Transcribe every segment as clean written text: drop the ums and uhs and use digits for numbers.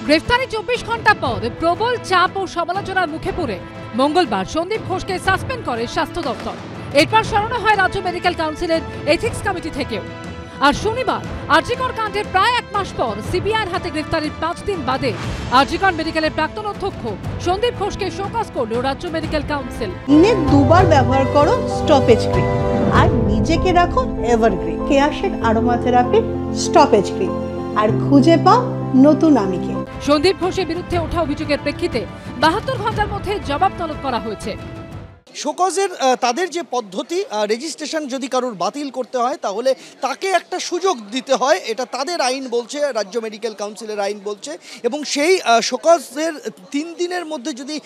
গ্রেফতারি 24 ঘন্টা পর প্রবল চাপ ও সমালোচনার মুখে পড়ে মঙ্গলবার সন্দীপ ঘোষকে সাসপেন্ড করে স্বাস্থ্য দপ্তর। এরপর সরানো হয় রাজ্য মেডিকেল কাউন্সিলের এথিক্স কমিটি থেকেও। আর শনিবার আরজিকর কাণ্ডের প্রায় এক মাস পর সিবিআইয়ের হাতে গ্রেফতারির 5 দিন বাদে আরজিকর মেডিকেলের প্রাক্তন অধ্যক্ষ সন্দীপ ঘোষকে শোকজ করল রাজ্য মেডিকেল কাউন্সিল। দিনে দুবার ব্যবহার করো স্টপেজ ক্রিম আর নিজেকে রাখো evergreen Keya Seth aroma therapy stoppage cream আর খুঁজে পাও নতুন আমিকে। সন্দীপ ঘোষের বিরুদ্ধে ওঠা অভিযোগের প্রেক্ষিতে 72 ঘন্টার মধ্যে জবাব তলব করা হয়েছে। শোকজের তাদের যে পদ্ধতি, রেজিস্ট্রেশন যদি কারোর বাতিল করতে হয় তাহলে তাকে একটা সুযোগ দিতে হয়, এটা তাদের আইন বলছে, রাজ্য মেডিকেল কাউন্সিলের আইন বলছে। এবং সেই শোকজের 3 দিনের মধ্যে যদি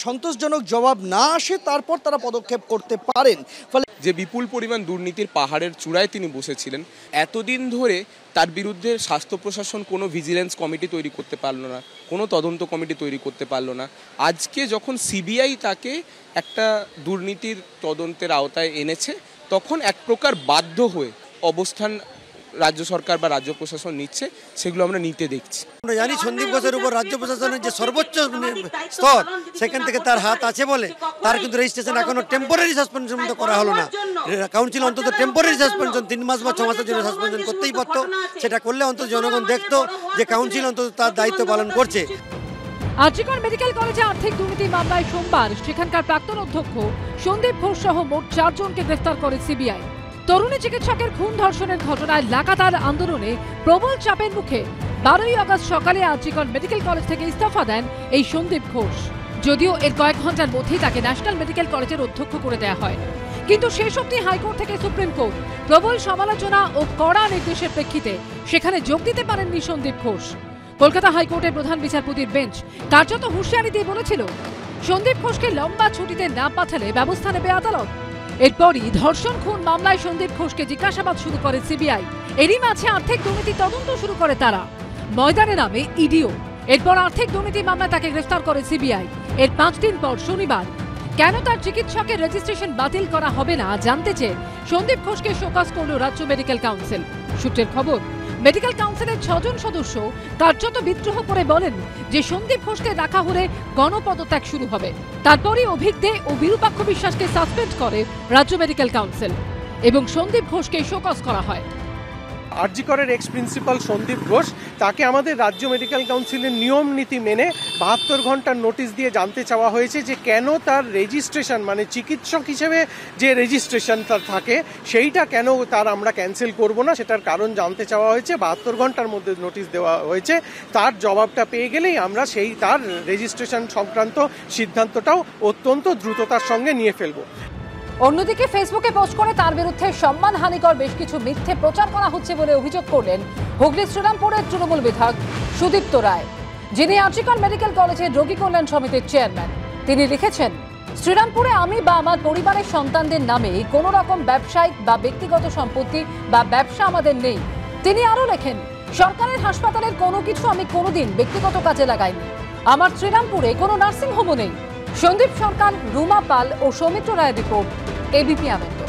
সন্তোষজনক জবাব না আসে তারপর তারা পদক্ষেপ করতে পারেন। ফলে যে বিপুল পরিমাণ দুর্নীতির পাহাড়ের চূড়ায় তিনি বসেছিলেন, এতদিন ধরে তার বিরুদ্ধে স্বাস্থ্য প্রশাসন কোনো ভিজিলেন্স কমিটি তৈরি করতে পারলো না, কোনো তদন্ত কমিটি তৈরি করতে পারলো না। আজকে যখন সিবিআই তাকে একটা দুর্নীতির তদন্তের আওতায় এনেছে, তখন এক প্রকার বাধ্য হয়ে অবস্থান রাজ্য সরকার বা রাজ্য প্রশাসন নিচ্ছে, সেগুলো আমরা নিতে দেখছি। আমরা জানি সন্দীপ ঘোষের উপর রাজ্য প্রশাসনের যে সর্বোচ্চ স্তর, সেখান থেকে তার হাত আছে বলে তার কিন্তু রেজিস্ট্রেশন এখনো টেম্পোরারি সাসপেনশন তো করা হলো না। কাউন্সিল অন্তত টেম্পোরারি সাসপেনশন 3 মাস বা 6 মাসের জন্য সাসপেনশন করতেই পারত। সেটা করলে অন্তত জনগণ দেখতো যে কাউন্সিল অন্তত তার দায়িত্ব পালন করছে। আরজিকর মেডিকেল কলেজে আর্থিক দুর্নীতি মামলায় সোমবার সেখানকার প্রাক্তন অধ্যক্ষ সন্দীপ ঘোষ সহ মোট 4 জনকে গ্রেফতার করে সিবিআই। তরুণী চিকিৎসকের খুন ধর্ষণের ঘটনায় লাগাতার আন্দোলনে প্রবল চাপের মুখে 12ই আগস্ট সকালে আরজিকর মেডিকেল কলেজ থেকে ইস্তফা দেন এই সন্দীপ ঘোষ। যদিও এর কয়েক ঘন্টার মধ্যেই তাকে ন্যাশনাল মেডিকেল কলেজের অধ্যক্ষ করে দেওয়া হয়, কিন্তু শেষ অবধি হাইকোর্ট থেকে সুপ্রিম কোর্ট প্রবল সমালোচনা ও কড়া নির্দেশের প্রেক্ষিতে সেখানে যোগ দিতে পারেননি সন্দীপ ঘোষ। কলকাতা হাইকোর্টের প্রধান বিচারপতির বেঞ্চ কার্যত হুঁশিয়ারি দিয়ে বলেছিল, সন্দীপ ঘোষকে লম্বা ছুটিতে না পাঠালে ব্যবস্থা নেবে আদালত। এরপরই ধর্ষণ খুন মামলায় সন্দীপ ঘোষকে জিজ্ঞাসাবাদ শুরু করে সিবিআই। এরই মাঝে আর্থিক দুর্নীতি তদন্ত শুরু করে তারা, ময়দানে নামে ইডিও। এরপর আর্থিক দুর্নীতি মামলায় তাকে গ্রেফতার করে সিবিআই। এর 5 দিন পর শনিবার কেন তার চিকিৎসকের রেজিস্ট্রেশন বাতিল করা হবে না জানতে চেয়ে সন্দীপ ঘোষকে শোকজ করল রাজ্য মেডিকেল কাউন্সিল। সূত্রের খবর, মেডিকেল কাউন্সিলের 6 জন সদস্য কার্যত বিদ্রোহ করে বলেন যে সন্দীপ ঘোষকে রাখা হলে গণপদত্যাগ শুরু হবে। তারপরই অভিজ্ঞ ও বিরূপাক্ষ বিশ্বাসকে সাসপেন্ড করে রাজ্য মেডিকেল কাউন্সিল এবং সন্দীপ ঘোষকে শোকজ করা হয়। আরজিকরের এক্স প্রিন্সিপাল সন্দীপ ঘোষ, তাকে আমাদের রাজ্য মেডিকেল কাউন্সিলের নিয়ম নীতি মেনে 72 ঘন্টার নোটিশ দিয়ে জানতে চাওয়া হয়েছে যে কেন তার রেজিস্ট্রেশন, মানে চিকিৎসক হিসেবে যে রেজিস্ট্রেশন তার থাকে, সেইটা কেন তার আমরা ক্যান্সেল করব না, সেটার কারণ জানতে চাওয়া হয়েছে। 72 ঘন্টার মধ্যে নোটিশ দেওয়া হয়েছে। তার জবাবটা পেয়ে গেলেই আমরা সেই তার রেজিস্ট্রেশন সংক্রান্ত সিদ্ধান্তটাও অত্যন্ত দ্রুততার সঙ্গে নিয়ে ফেলব। অন্যদিকে ফেসবুকে পোস্ট করে তার বিরুদ্ধে সম্মানহানিকর বেশ কিছু মিথ্যে প্রচার করা হচ্ছে বলে অভিযোগ করলেন হুগলি শ্রীরামপুরের তৃণমূল বিধায়ক সুদীপ্ত রায়, যিনি আরজিকর মেডিকেল কলেজের রোগী কল্যাণ সমিতির চেয়ারম্যান। তিনি লিখেছেন, শ্রীরামপুরে আমি বা আমার পরিবারের সন্তানদের নামে কোনো রকম ব্যবসায়িক বা ব্যক্তিগত সম্পত্তি বা ব্যবসা আমাদের নেই। তিনি আরও লেখেন, সরকারের হাসপাতালের কোনো কিছু আমি কোনোদিন ব্যক্তিগত কাজে লাগাইনি। আমার শ্রীরামপুরে কোনো নার্সিংহোমও নেই। সন্দীপ সরকার, রুমা পাল ও সৌমিত্র রায়ের রিপোর্ট, এবিপি আনন্দ।